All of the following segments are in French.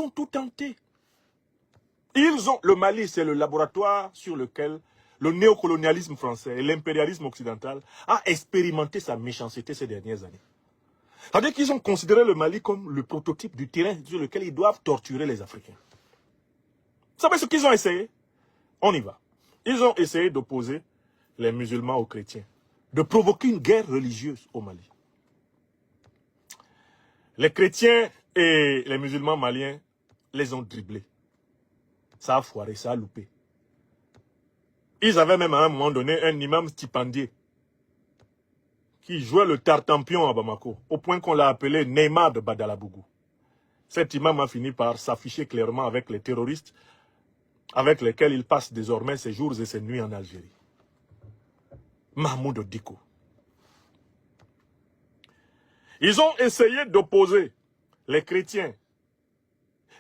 ont tout tenté. Le Mali, c'est le laboratoire sur lequel le néocolonialisme français et l'impérialisme occidental a expérimenté sa méchanceté ces dernières années. C'est-à-dire qu'ils ont considéré le Mali comme le prototype du terrain sur lequel ils doivent torturer les Africains. Vous savez ce qu'ils ont essayé? On y va. Ils ont essayé d'opposer les musulmans aux chrétiens, de provoquer une guerre religieuse au Mali. Les chrétiens et les musulmans maliens les ont dribblés. Ça a foiré, ça a loupé. Ils avaient même à un moment donné un imam stipendié qui jouait le tartampion à Bamako, au point qu'on l'a appelé Neymar de Badalabougou. Cet imam a fini par s'afficher clairement avec les terroristes avec lesquels il passe désormais ses jours et ses nuits en Algérie. Mahmoud Diko. Ils ont essayé d'opposer les chrétiens,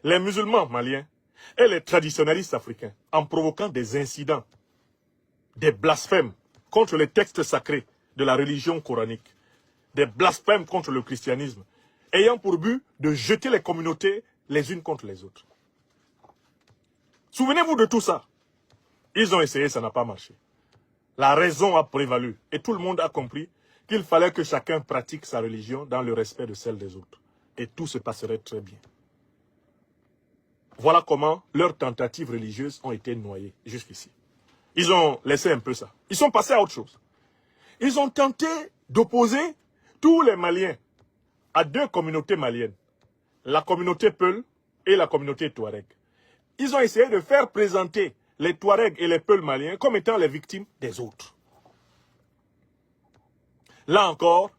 les musulmans maliens et les traditionnalistes africains en provoquant des incidents, des blasphèmes contre les textes sacrés de la religion coranique, des blasphèmes contre le christianisme, ayant pour but de jeter les communautés les unes contre les autres. Souvenez-vous de tout ça. Ils ont essayé, ça n'a pas marché. La raison a prévalu et tout le monde a compris qu'il fallait que chacun pratique sa religion dans le respect de celle des autres. Et tout se passerait très bien. Voilà comment leurs tentatives religieuses ont été noyées jusqu'ici. Ils ont laissé un peu ça. Ils sont passés à autre chose. Ils ont tenté d'opposer tous les Maliens à deux communautés maliennes. La communauté Peul et la communauté Touareg. Ils ont essayé de faire présenter les Touaregs et les Peuls maliens comme étant les victimes des autres. Là encore,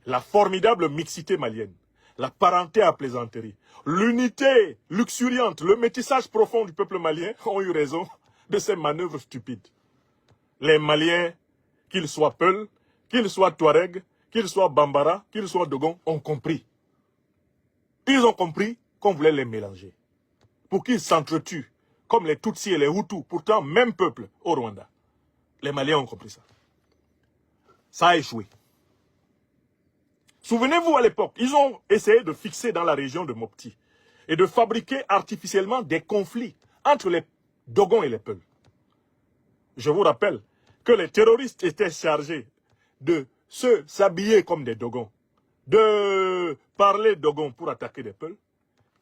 la formidable mixité malienne, la parenté à plaisanterie, l'unité luxuriante, le métissage profond du peuple malien ont eu raison de ces manœuvres stupides. Les Maliens, qu'ils soient Peuls, qu'ils soient Touaregs, qu'ils soient Bambara, qu'ils soient Dogon, ont compris. Ils ont compris qu'on voulait les mélanger pour qu'ils s'entretuent, comme les Tutsis et les Hutus, pourtant même peuple au Rwanda. Les Maliens ont compris ça. Ça a échoué. Souvenez-vous à l'époque, ils ont essayé de fixer dans la région de Mopti et de fabriquer artificiellement des conflits entre les Dogons et les Peuls. Je vous rappelle que les terroristes étaient chargés de s'habiller comme des Dogons, de parler Dogon pour attaquer des Peuls.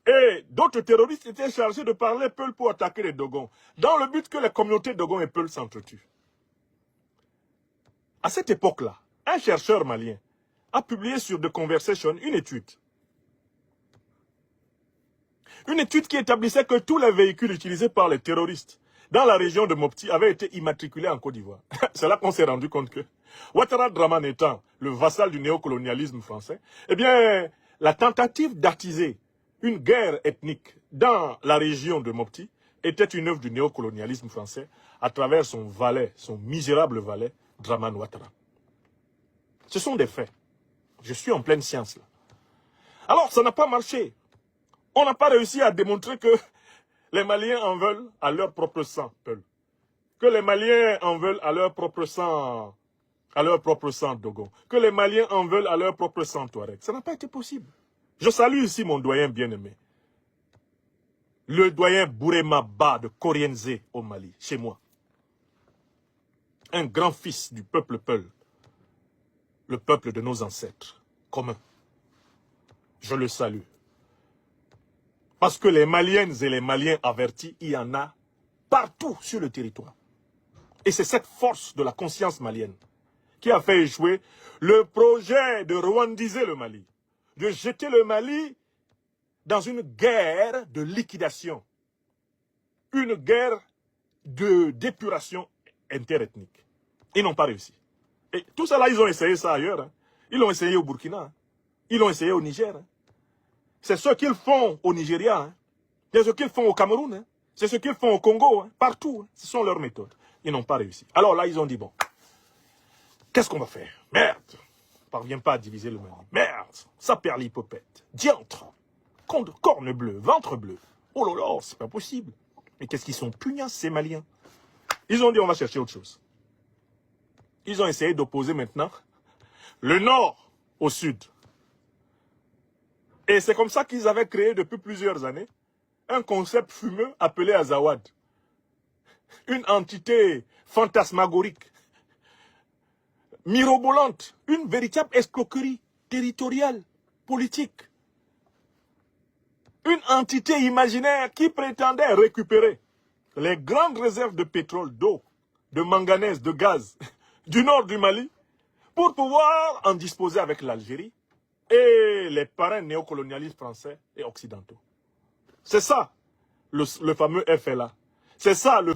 Et d'autres terroristes étaient chargés de parler Peul pour attaquer les Dogons, dans le but que les communautés Dogon et Peul s'entretuent. À cette époque-là, un chercheur malien a publié sur The Conversation une étude. Une étude qui établissait que tous les véhicules utilisés par les terroristes dans la région de Mopti avaient été immatriculés en Côte d'Ivoire. C'est là qu'on s'est rendu compte que Ouattara Dramane étant le vassal du néocolonialisme français, eh bien, la tentative d'attiser une guerre ethnique dans la région de Mopti était une œuvre du néocolonialisme français à travers son valet, son misérable valet, Dramane Ouattara. Ce sont des faits. Je suis en pleine science là. Alors, ça n'a pas marché. On n'a pas réussi à démontrer que les Maliens en veulent à leur propre sang, Peul. Que les Maliens en veulent à leur propre sang, Dogon. Que les Maliens en veulent à leur propre sang, Touareg. Ça n'a pas été possible. Je salue ici mon doyen bien-aimé. Le doyen Bourema Ba de Korienze au Mali, chez moi. Un grand fils du peuple Peul. Le peuple de nos ancêtres communs. Je le salue. Parce que les Maliennes et les Maliens avertis, il y en a partout sur le territoire. Et c'est cette force de la conscience malienne qui a fait échouer le projet de rwandiser le Mali. De jeter le Mali dans une guerre de liquidation. Une guerre de d'épuration interethnique. Ils n'ont pas réussi. Et tout ça là, ils ont essayé ça ailleurs. Hein. Ils l'ont essayé au Burkina. Hein. Ils l'ont essayé au Niger. Hein. C'est ce qu'ils font au Nigeria. Hein. C'est ce qu'ils font au Cameroun. Hein. C'est ce qu'ils font au Congo. Hein. Partout. Hein. Ce sont leurs méthodes. Ils n'ont pas réussi. Alors là, ils ont dit, bon, qu'est-ce qu'on va faire? Merde. On ne parvient pas à diviser le Mali. Merde. Ça perd l'hypopète. Diantre. Corne bleue. Ventre bleu. Oh là là, c'est pas possible. Mais qu'est-ce qu'ils sont pugnaces, ces Maliens? Ils ont dit, on va chercher autre chose. Ils ont essayé d'opposer maintenant le nord au sud. Et c'est comme ça qu'ils avaient créé depuis plusieurs années un concept fumeux appelé Azawad. Une entité fantasmagorique, mirobolante, une véritable escroquerie territoriale, politique. Une entité imaginaire qui prétendait récupérer les grandes réserves de pétrole, d'eau, de manganèse, de gaz du nord du Mali pour pouvoir en disposer avec l'Algérie et les parrains néocolonialistes français et occidentaux. C'est ça, le fameux FLA. C'est ça, le